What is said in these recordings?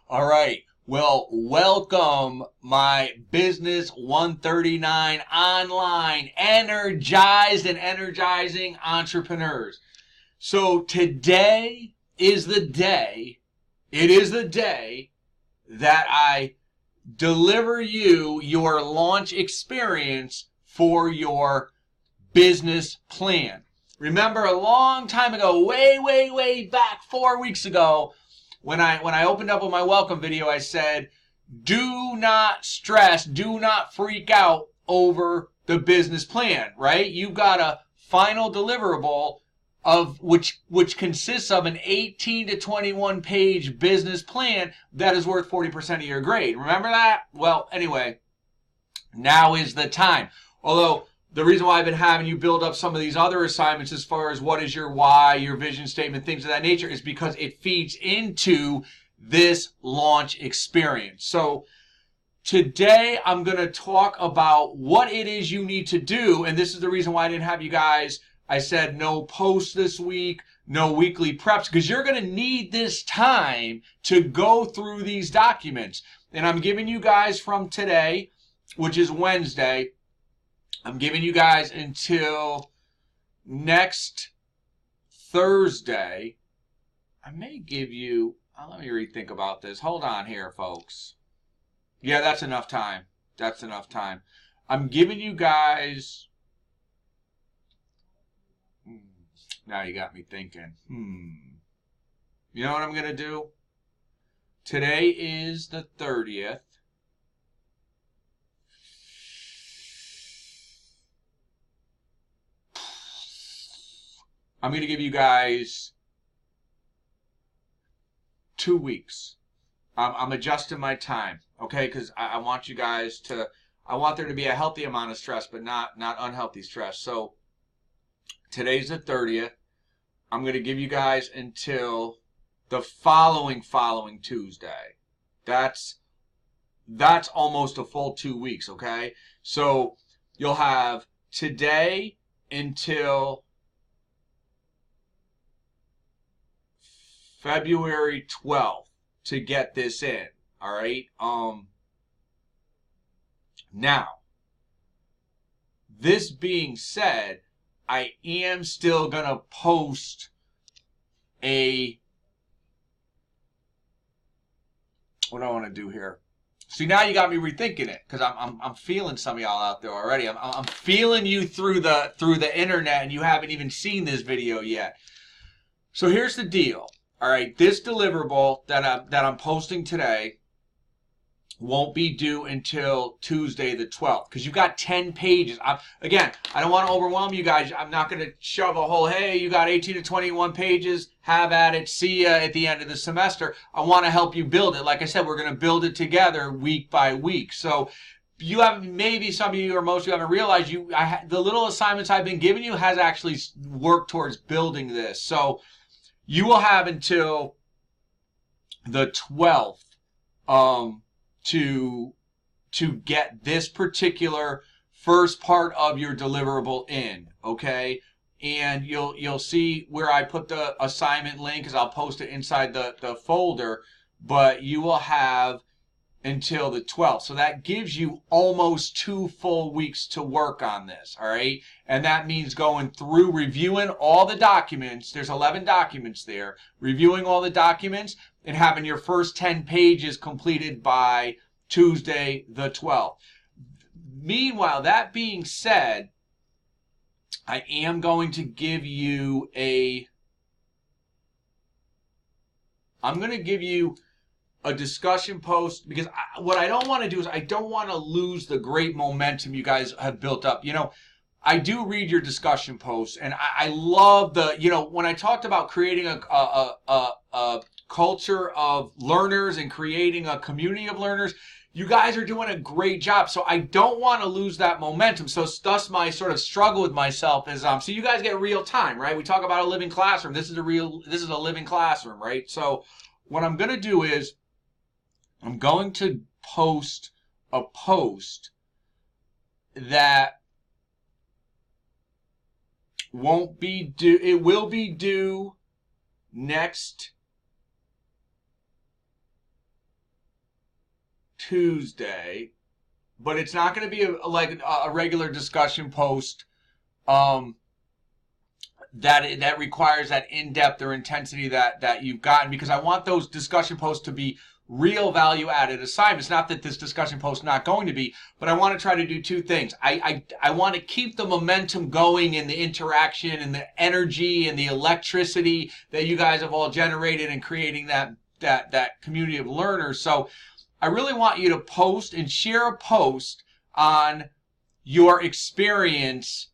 All right. Well, welcome my Business 139 online energized and energizing entrepreneurs. So today is the day, it is the day that I deliver you your launch experience for your business plan. Remember a long time ago, way back 4 weeks ago, when I opened up with my welcome video, I said, do not stress, do not freak out over the business plan, right? You've got a final deliverable of which consists of an 18 to 21 page business plan that is worth 40% of your grade. Remember that? Well, anyway, now is the time. Although the reason why I've been having you build up some of these other assignments as far as what is your why, your vision statement, things of that nature, is because it feeds into this launch experience. So today I'm going to talk about what it is you need to do. And this is the reason why I didn't have you guys, I said no posts this week, no weekly preps, because you're going to need this time to go through these documents. And I'm giving you guys from today, which is Wednesday, I'm giving you guys until next Thursday. I may give you, let me rethink about this. Hold on here, folks. Yeah, that's enough time. That's enough time. I'm giving you guys, now you got me thinking. You know what I'm going to do? Today is the 30th. I'm going to give you guys 2 weeks. I'm adjusting my time, okay? Because I want you guys to, I want there to be a healthy amount of stress, but not unhealthy stress. So today's the 30th. I'm going to give you guys until the following Tuesday. That's almost a full 2 weeks, okay? So you'll have today until February 12th to get this in, all right? Now, this being said, I am still going to post what do I want to do here? See, now you got me rethinking it, because I'm feeling some of y'all out there already. I'm feeling you through the internet, and you haven't even seen this video yet. So here's the deal. All right, this deliverable that I'm posting today won't be due until Tuesday the 12th, because you've got 10 pages. Again, I don't want to overwhelm you guys. I'm not going to shove a whole, hey, you got 18 to 21 pages, have at it, see ya at the end of the semester. I want to help you build it. Like I said, we're going to build it together week by week. So you have, maybe some of you or most of you haven't realized, the little assignments I've been giving you has actually worked towards building this. So you will have until the 12th to get this particular first part of your deliverable in, okay? And you'll see where I put the assignment link, because I'll post it inside the folder, but you will have until the 12th. So that gives you almost 2 full weeks to work on this, all right? And that means going through, reviewing all the documents. There's 11 documents there. Reviewing all the documents and having your first 10 pages completed by Tuesday the 12th. Meanwhile, that being said, I am going to give you I'm going to give you a discussion post, because what I don't want to do is I don't want to lose the great momentum you guys have built up. You know, I do read your discussion posts, and I love the, you know, when I talked about creating a culture of learners and creating a community of learners, you guys are doing a great job. So I don't want to lose that momentum. So thus my sort of struggle with myself is, so you guys get real time, right? We talk about a living classroom. This is a living classroom, right? So what I'm going to do is, I'm going to post a post that won't be due, it will be due next Tuesday, but it's not going to be like a regular discussion post that requires that in-depth or intensity that you've gotten, because I want those discussion posts to be real value-added assignments. Not that this discussion post is not going to be, but I want to try to do two things. I want to keep the momentum going and the interaction and the energy and the electricity that you guys have all generated in creating that community of learners. So I really want you to post and share a post on your experience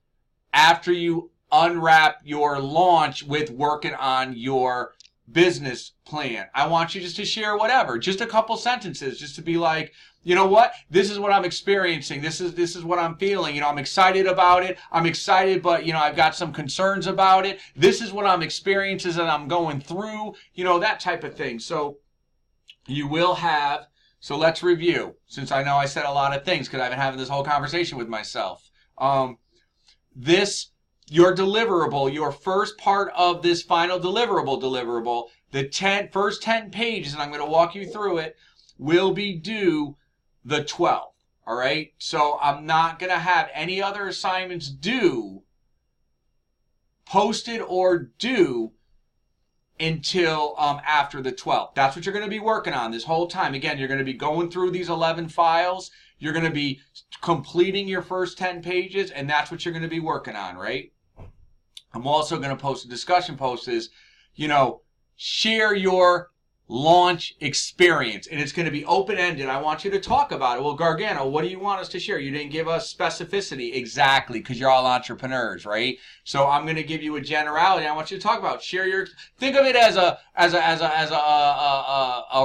after you unwrap your launch with working on your business plan. I want you just to share whatever, just a couple sentences, just to be like, you know what, this is what I'm experiencing, this is what I'm feeling, you know, I'm excited about it, I'm excited, but you know, I've got some concerns about it, this is what I'm experiencing and I'm going through, you know, that type of thing. So you will have, so let's review, since I know I said a lot of things because I've been having this whole conversation with myself. Your deliverable, your first part of this final deliverable, the first 10 pages, and I'm going to walk you through it, will be due the 12th. All right? So I'm not going to have any other assignments due, posted or due, until after the 12th. That's what you're going to be working on this whole time. Again, you're going to be going through these 11 files. You're going to be completing your first 10 pages, and that's what you're going to be working on, right? I'm also going to post a discussion post is, you know, share your launch experience. And it's going to be open-ended. I want you to talk about it. Well, Gargano, what do you want us to share? You didn't give us specificity. Exactly, because you're all entrepreneurs, right? So I'm going to give you a generality. I want you to talk about, share your, think of it as a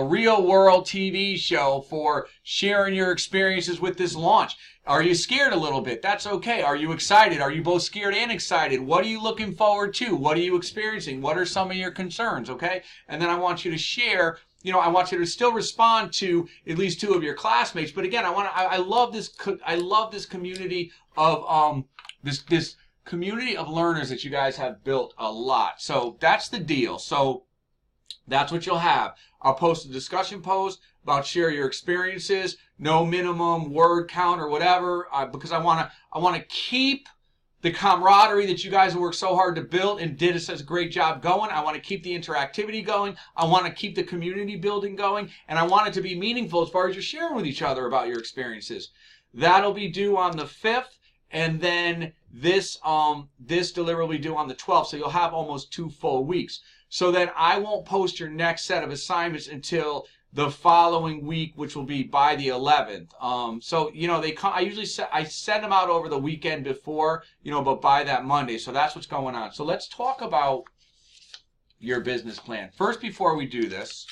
real world TV show for sharing your experiences with this launch. Are you scared a little bit? That's okay. Are you excited? Are you both scared and excited? What are you looking forward to? What are you experiencing? What are some of your concerns? Okay. And then I want you to share, you know, I want you to still respond to at least 2 of your classmates. But again, I love this community of, this community of learners that you guys have built a lot. So that's the deal. So that's what you'll have. I'll post a discussion post about share your experiences, no minimum word count or whatever, because I want to keep the camaraderie that you guys have worked so hard to build and did such a great job going. I want to keep the interactivity going. I want to keep the community building going, and I want it to be meaningful as far as you're sharing with each other about your experiences. That'll be due on the 5th, and then this delivery will be due on the 12th, so you'll have almost 2 full weeks. So then I won't post your next set of assignments until the following week, which will be by the 11th. So, you know, I send them out over the weekend before, you know, but by that Monday. So that's what's going on. So let's talk about your business plan. First, before we do this,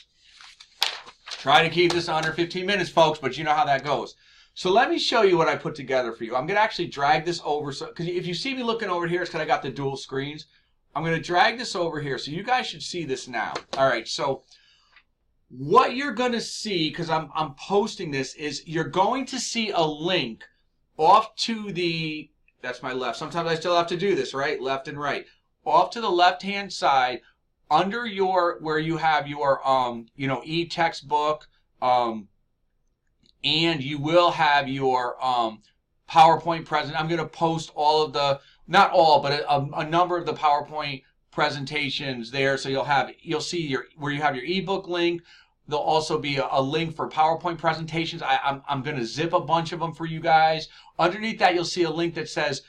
try to keep this under 15 minutes, folks, but you know how that goes. So let me show you what I put together for you. I'm going to actually drag this over. So, because if you see me looking over here, it's because I got the dual screens. I'm going to drag this over here. So you guys should see this now. All right. So what you're going to see, because I'm posting this, is you're going to see a link off to the, that's my left. Sometimes I still have to do this, right? Left and right. Off to the left-hand side, under your, where you have your, you know, e-textbook, and you will have your PowerPoint present. I'm going to post all of the, not all, but a number of the PowerPoint presentations there. So you'll see your, where you have your ebook link. There'll also be a link for PowerPoint presentations. I'm going to zip a bunch of them for you guys. Underneath that, you'll see a link that says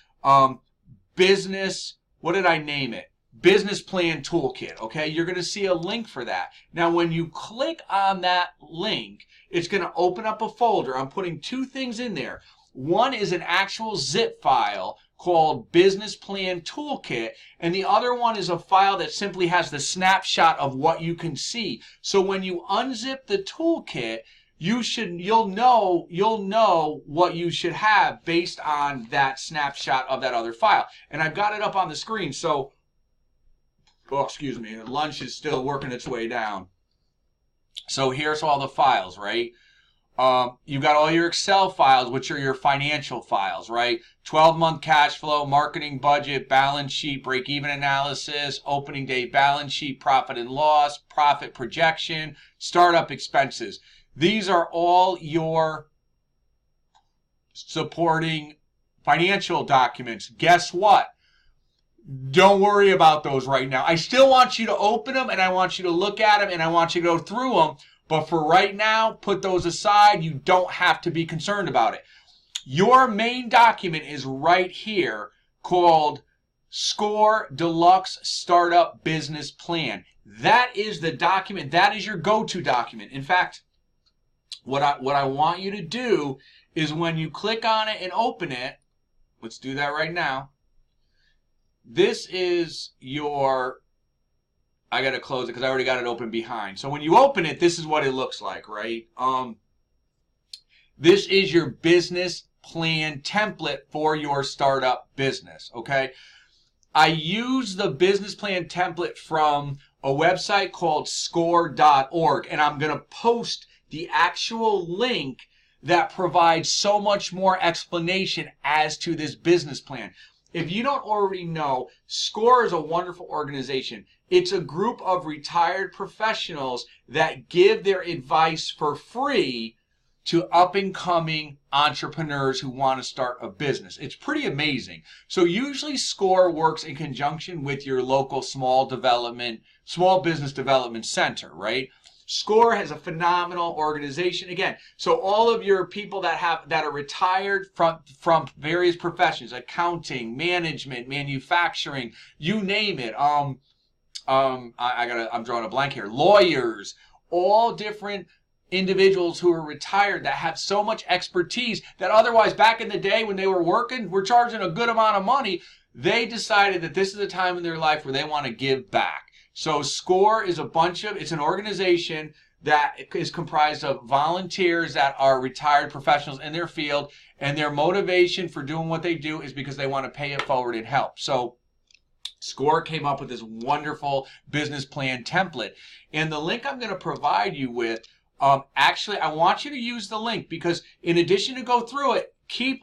business, what did I name it? Business Plan Toolkit, okay? You're going to see a link for that. Now, when you click on that link, it's going to open up a folder. I'm putting 2 things in there. One is an actual zip file called Business Plan Toolkit, and the other one is a file that simply has the snapshot of what you can see. So when you unzip the toolkit, you'll know what you should have based on that snapshot of that other file. And I've got it up on the screen. So, oh, excuse me, lunch is still working its way down. So here's all the files, right? You've got all your Excel files, which are your financial files, right? 12-month cash flow, marketing budget, balance sheet, break-even analysis, opening day balance sheet, profit and loss, profit projection, startup expenses. These are all your supporting financial documents. Guess what? Don't worry about those right now. I still want you to open them, and I want you to look at them, and I want you to go through them. But for right now, put those aside. You don't have to be concerned about it. Your main document is right here called SCORE Deluxe Startup Business Plan. That is the document. That is your go-to document. In fact, what I want you to do is when you click on it and open it, let's do that right now. This is your, I got to close it because I already got it open behind. So when you open it, this is what it looks like, right? This is your business plan template for your startup business, okay? I use the business plan template from a website called score.org, and I'm going to post the actual link that provides so much more explanation as to this business plan. If you don't already know, SCORE is a wonderful organization. It's a group of retired professionals that give their advice for free to up-and-coming entrepreneurs who want to start a business. It's pretty amazing. So usually SCORE works in conjunction with your local small business development center, right? SCORE has a phenomenal organization. Again, so all of your people that are retired from various professions, accounting, management, manufacturing, you name it. I'm drawing a blank here. Lawyers, all different individuals who are retired that have so much expertise that otherwise back in the day when they were working, were charging a good amount of money. They decided that this is a time in their life where they want to give back. So SCORE is it's an organization that is comprised of volunteers that are retired professionals in their field, and their motivation for doing what they do is because they want to pay it forward and help. So SCORE came up with this wonderful business plan template. And the link I'm going to provide you with, actually, I want you to use the link because in addition to go through it,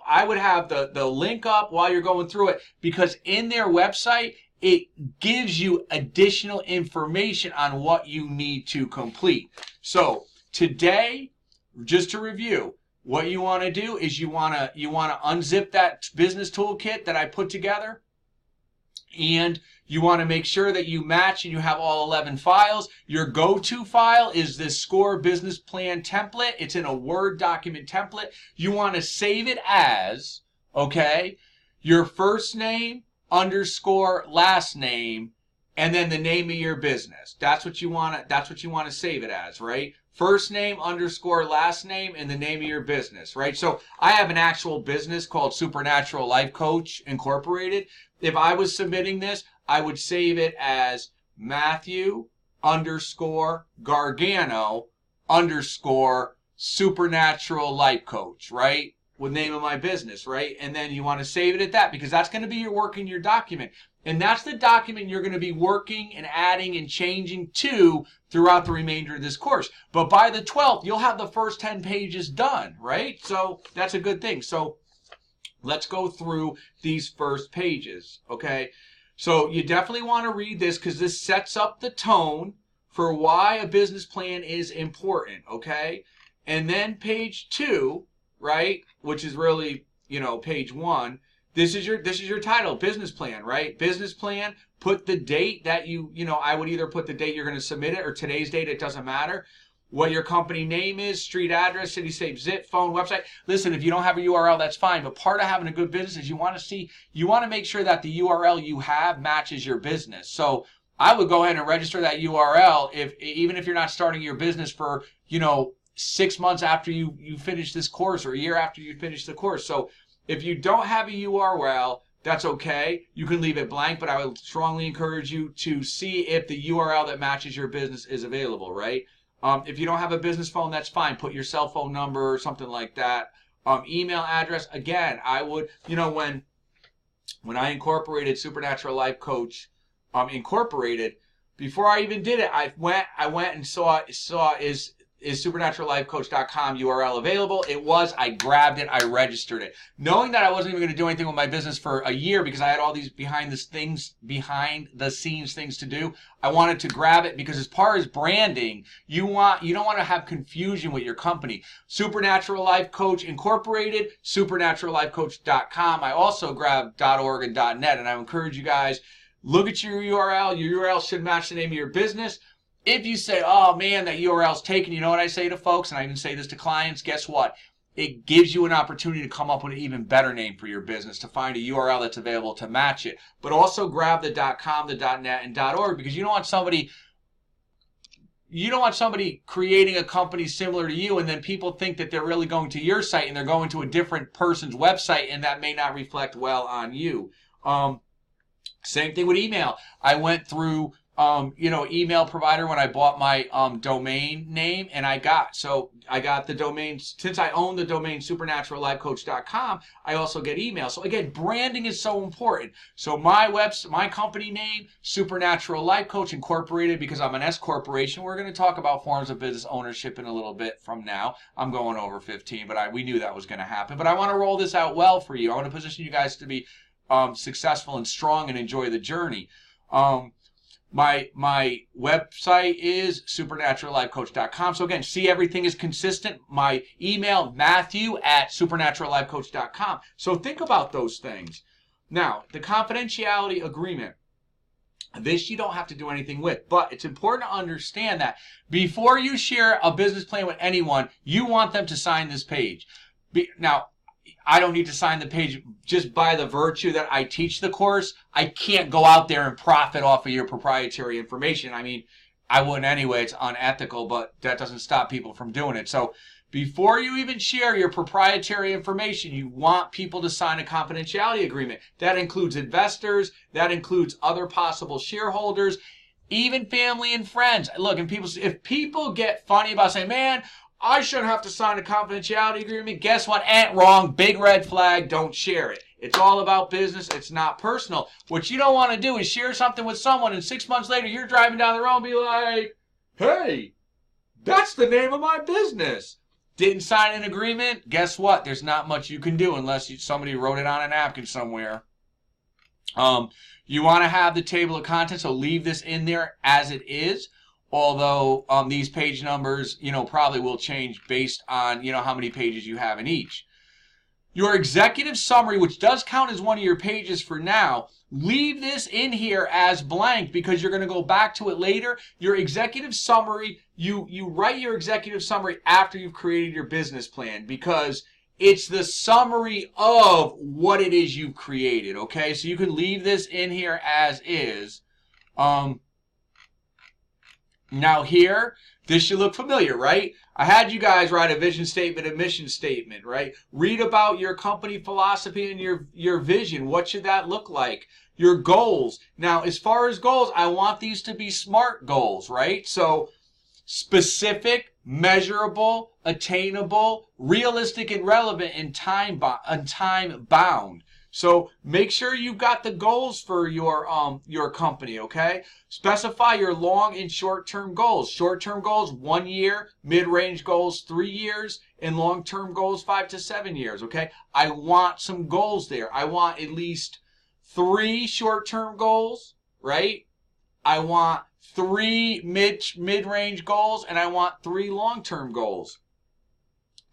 I would have the link up while you're going through it, because in their website, it gives you additional information on what you need to complete. So today, just to review, what you want to do is you want to unzip that business toolkit that I put together, and you want to make sure that you match and you have all 11 files. Your go-to file is this SCORE business plan template. It's in a Word document template. You want to save it as, okay, your first name underscore last name, and then the name of your business. That's what you want to save it as, right? First name underscore last name and the name of your business, right? So I have an actual business called Supernatural Life Coach Incorporated. If I was submitting this, I would save it as Matthew underscore Gargano underscore Supernatural Life Coach, right? With name of my business, right? And then you want to save it at that because that's going to be your work in your document. And that's the document you're going to be working and adding and changing to throughout the remainder of this course. But by the 12th, you'll have the first 10 pages done, right? So that's a good thing. So let's go through these first pages, okay? So you definitely want to read this because this sets up the tone for why a business plan is important, okay? And then page 2, right, which is really, page 1, this is your title, business plan, right? Business plan, put the date that I would either put the date you're going to submit it or today's date, it doesn't matter. What your company name is, street address, city, state, zip, phone, website. Listen, if you don't have a URL, that's fine. But part of having a good business is you want to make sure that the URL you have matches your business. So I would go ahead and register that URL even if you're not starting your business for, 6 months after you finish this course or a year after you finish the course. So if you don't have a URL, that's okay. You can leave it blank, but I would strongly encourage you to see if the URL that matches your business is available, right? If you don't have a business phone, that's fine. Put your cell phone number or something like that. Email address, again, I would, when I incorporated Supernatural Life Coach Incorporated, before I even did it, I went and saw is is supernaturallifecoach.com URL available? It was. I grabbed it. I registered it. Knowing that I wasn't even going to do anything with my business for a year because I had all these behind the scenes things to do, I wanted to grab it because as far as branding, you don't want to have confusion with your company. Supernatural Life Coach Incorporated, supernaturallifecoach.com. I also grabbed .org and .net, and I encourage you guys, look at your URL. Your URL should match the name of your business. If you say, oh man, that URL's taken, you know what I say to folks, and I even say this to clients, guess what? It gives you an opportunity to come up with an even better name for your business, to find a URL that's available to match it. But also grab the .com, the .net, and .org because you don't want somebody creating a company similar to you and then people think that they're really going to your site and they're going to a different person's website and that may not reflect well on you. Same thing with email. I went through email provider when I bought my domain name, and I got the domain. Since I own the domain supernaturallifecoach.com, I also get email. So again, branding is so important. So my company name, Supernatural Life Coach Incorporated, because I'm an S corporation. We're going to talk about forms of business ownership in a little bit from now. I'm going over 15, but we knew that was going to happen. But I want to roll this out well for you. I want to position you guys to be successful and strong and enjoy the journey. My website is supernaturallifecoach.com. So again, see, everything is consistent. My email, Matthew@supernaturallifecoach.com. So think about those things. Now, the confidentiality agreement. This you don't have to do anything with, but it's important to understand that before you share a business plan with anyone, you want them to sign this page. Now, I don't need to sign the page just by the virtue that I teach the course. I can't go out there and profit off of your proprietary information. I mean, I wouldn't anyway. It's unethical, but that doesn't stop people from doing it. So before you even share your proprietary information, you want people to sign a confidentiality agreement. That includes investors. That includes other possible shareholders, even family and friends. Look, and if people get funny about saying, man, I shouldn't have to sign a confidentiality agreement. Guess what? Wrong. Big red flag. Don't share it. It's all about business. It's not personal. What you don't want to do is share something with someone and 6 months later you're driving down the road and be like, hey, that's the name of my business. Didn't sign an agreement. Guess what? There's not much you can do unless somebody wrote it on a napkin somewhere. You want to have the table of contents, so leave this in there as it is. Although these page numbers, probably will change based on, how many pages you have in each. Your executive summary, which does count as one of your pages for now, leave this in here as blank because you're going to go back to it later. Your executive summary, you write your executive summary after you've created your business plan because it's the summary of what it is you've created, okay? So you can leave this in here as is. Now here, this should look familiar, right? I had you guys write a vision statement, a mission statement, right? Read about your company philosophy and your vision. What should that look like? Your goals. Now, as far as goals, I want these to be SMART goals, right? So specific, measurable, attainable, realistic and relevant, and time bound. So make sure you've got the goals for your company, okay? Specify your long and short-term goals. Short-term goals, 1 year, mid-range goals, 3 years, and long-term goals, 5 to 7 years, okay? I want some goals there. I want at least 3 short-term goals, right? I want 3 mid-range goals, and I want 3 long-term goals.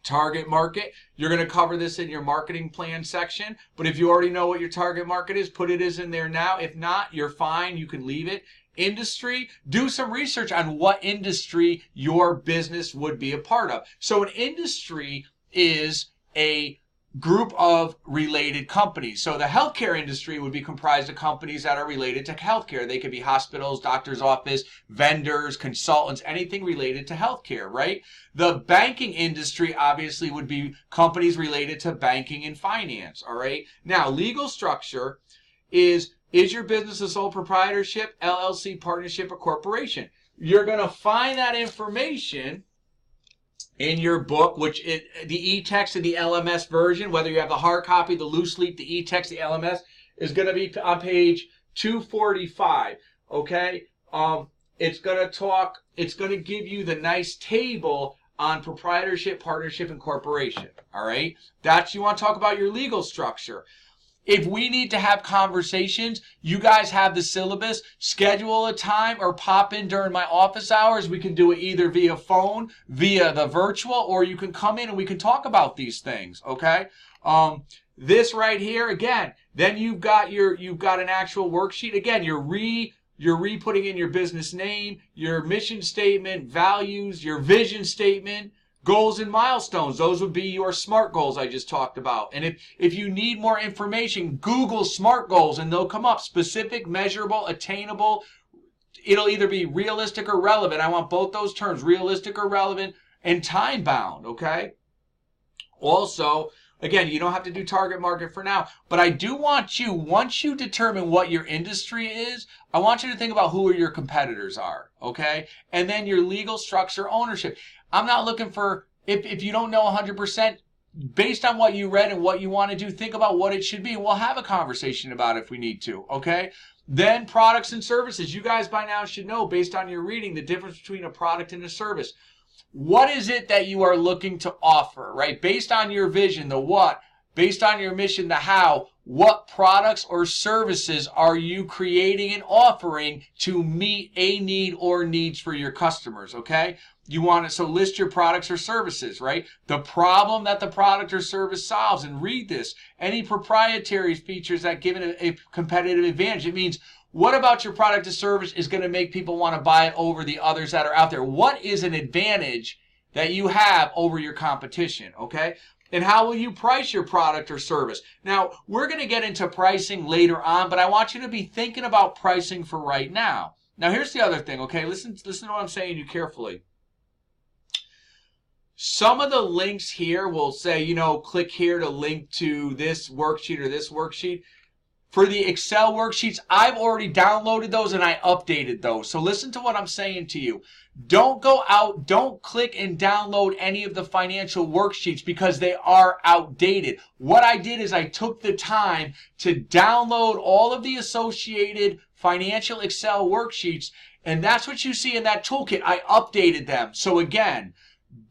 Target market, you're going to cover this in your marketing plan section, but if you already know what your target market is, put it in there now. If not, you're fine. You can leave it. Industry, do some research on what industry your business would be a part of. So an industry is a group of related companies. So the healthcare industry would be comprised of companies that are related to healthcare. They could be hospitals, doctor's office, vendors, consultants, anything related to healthcare, right? The banking industry obviously would be companies related to banking and finance, all right? Now, legal structure is your business a sole proprietorship, LLC, partnership, or corporation? You're going to find that information in your book, which the e-text and the LMS version, whether you have the hard copy, the loose leaf, the e-text, the LMS, is going to be on page 245, okay? It's going to give you the nice table on proprietorship, partnership, and corporation. All right? You want to talk about your legal structure. If we need to have conversations, you guys have the syllabus, schedule a time or pop in during my office hours. We can do it either via phone, via the virtual, or you can come in and we can talk about these things, okay? This right here, again, then you've got an actual worksheet. Again, you're re-putting in your business name, your mission statement, values, your vision statement, goals and milestones. Those would be your SMART goals I just talked about. And if you need more information, Google SMART goals and they'll come up. Specific, measurable, attainable. It'll either be realistic or relevant. I want both those terms, realistic or relevant, and time bound, okay? Also, again, you don't have to do target market for now, but I do want you, once you determine what your industry is, I want you to think about who your competitors are, okay? And then your legal structure ownership. I'm not looking for, if you don't know 100%, based on what you read and what you want to do, think about what it should be. We'll have a conversation about it if we need to, okay? Then products and services. You guys by now should know, based on your reading, the difference between a product and a service. What is it that you are looking to offer, right? Based on your vision, the what, based on your mission, the how, what products or services are you creating and offering to meet a need or needs for your customers, okay? You want to, so list your products or services, right? The problem that the product or service solves, and read this. Any proprietary features that give it a competitive advantage. It means, what about your product or service is going to make people want to buy it over the others that are out there? What is an advantage that you have over your competition, okay? And how will you price your product or service? Now, we're going to get into pricing later on, but I want you to be thinking about pricing for right now. Now, here's the other thing, okay? Listen to what I'm saying to you carefully. Some of the links here will say, you know, click here to link to this worksheet or this worksheet. For the Excel worksheets, I've already downloaded those and I updated those. So listen to what I'm saying to you. Don't go out, don't click and download any of the financial worksheets because they are outdated. What I did is I took the time to download all of the associated financial Excel worksheets, and that's what you see in that toolkit. I updated them. So again,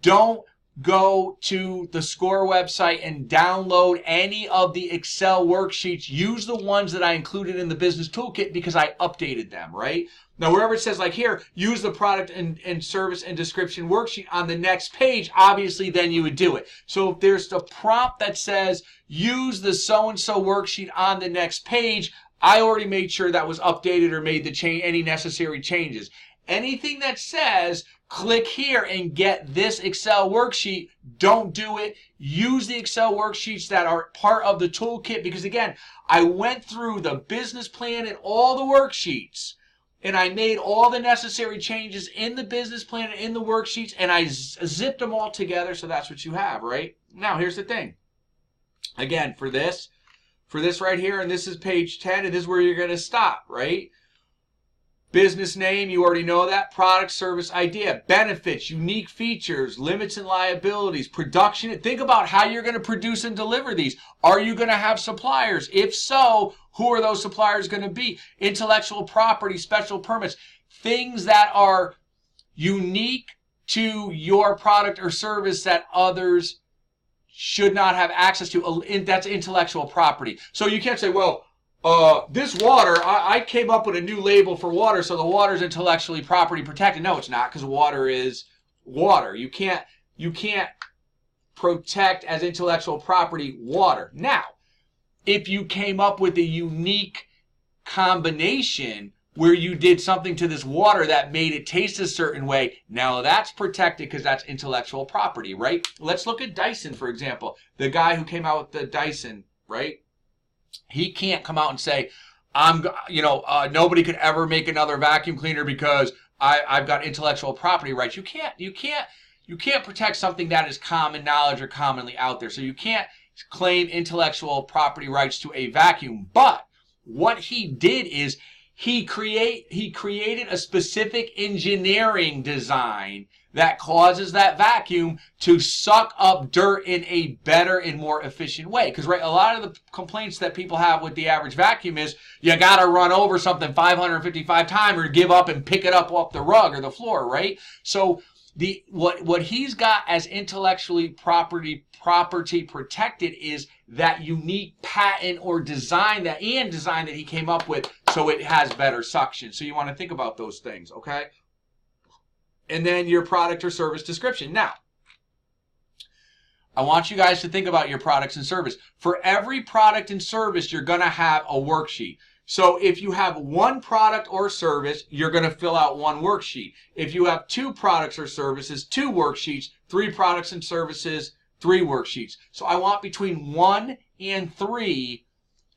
don't go to the SCORE website and download any of the Excel worksheets. Use the ones that I included in the business toolkit because I updated them, right? Now, wherever it says like here, use the product and service and description worksheet on the next page, obviously then you would do it. So if there's a prompt that says use the so-and-so worksheet on the next page, I already made sure that was updated or made the any necessary changes. Anything that says click here and get this Excel worksheet, don't do it. Use the Excel worksheets that are part of the toolkit because, again, I went through the business plan and all the worksheets, and I made all the necessary changes in the business plan and in the worksheets, and I zipped them all together, so that's what you have, right? Now, here's the thing. Again, for this right here, and this is page 10, and this is where you're going to stop, right? Business name, you already know that. Product, service, idea. Benefits, unique features, limits and liabilities. Production, think about how you're going to produce and deliver these. Are you going to have suppliers? If so, who are those suppliers going to be? Intellectual property, special permits. Things that are unique to your product or service that others should not have access to. That's intellectual property. So you can't say, well, this water, I came up with a new label for water, so the water is intellectually property protected. No, it's not, because water is water. You can't protect as intellectual property water. Now, if you came up with a unique combination where you did something to this water that made it taste a certain way, now that's protected because that's intellectual property, right? Let's look at Dyson, for example. The guy who came out with the Dyson, right? He can't come out and say, nobody could ever make another vacuum cleaner because I've got intellectual property rights. You can't protect something that is common knowledge or commonly out there. So you can't claim intellectual property rights to a vacuum. But what he did is he created a specific engineering design that causes that vacuum to suck up dirt in a better and more efficient way. Because, right, a lot of the complaints that people have with the average vacuum is you got to run over something 555 times or give up and pick it up off the rug or the floor, right? So What he's got as intellectually property protected is that unique patent or design that he came up with, so it has better suction. So you want to think about those things, okay? And then your product or service description. Now, I want you guys to think about your products and service. For every product and service, you're going to have a worksheet. So if you have one product or service, you're going to fill out one worksheet. If you have two products or services, two worksheets, three products and services, three worksheets. So I want between 1 and 3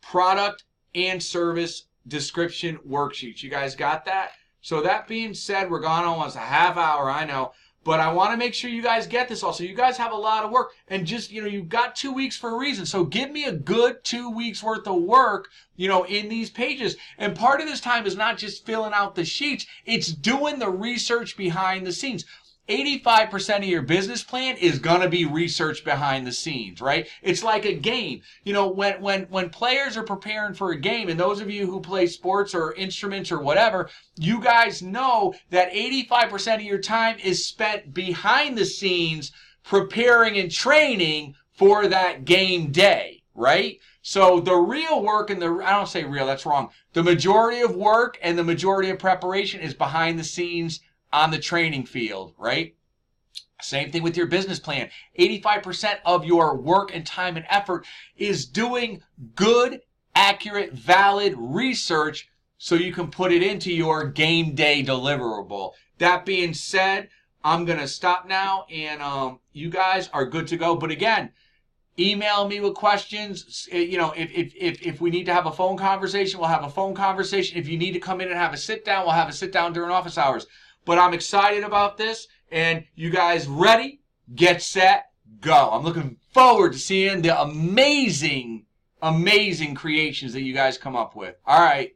product and service description worksheets. You guys got that? So that being said, we're gone almost a half hour, I know. But I want to make sure you guys get this also. You guys have a lot of work. And just, you've got 2 weeks for a reason. So give me a good 2 weeks worth of work, in these pages. And part of this time is not just filling out the sheets. It's doing the research behind the scenes. 85% of your business plan is going to be research behind the scenes, right? It's like a game. When players are preparing for a game, and those of you who play sports or instruments or whatever, you guys know that 85% of your time is spent behind the scenes preparing and training for that game day, right? So the real work I don't say real, that's wrong. The majority of work and the majority of preparation is behind the scenes on the training field, right? Same thing with your business plan. 85% of your work and time and effort is doing good, accurate, valid research so you can put it into your game day deliverable. That being said, I'm going to stop now, and you guys are good to go. But again, email me with questions. If we need to have a phone conversation, we'll have a phone conversation. If you need to come in and have a sit down, we'll have a sit down during office hours. But I'm excited about this, and you guys ready? Get set, go. I'm looking forward to seeing the amazing, amazing creations that you guys come up with. All right.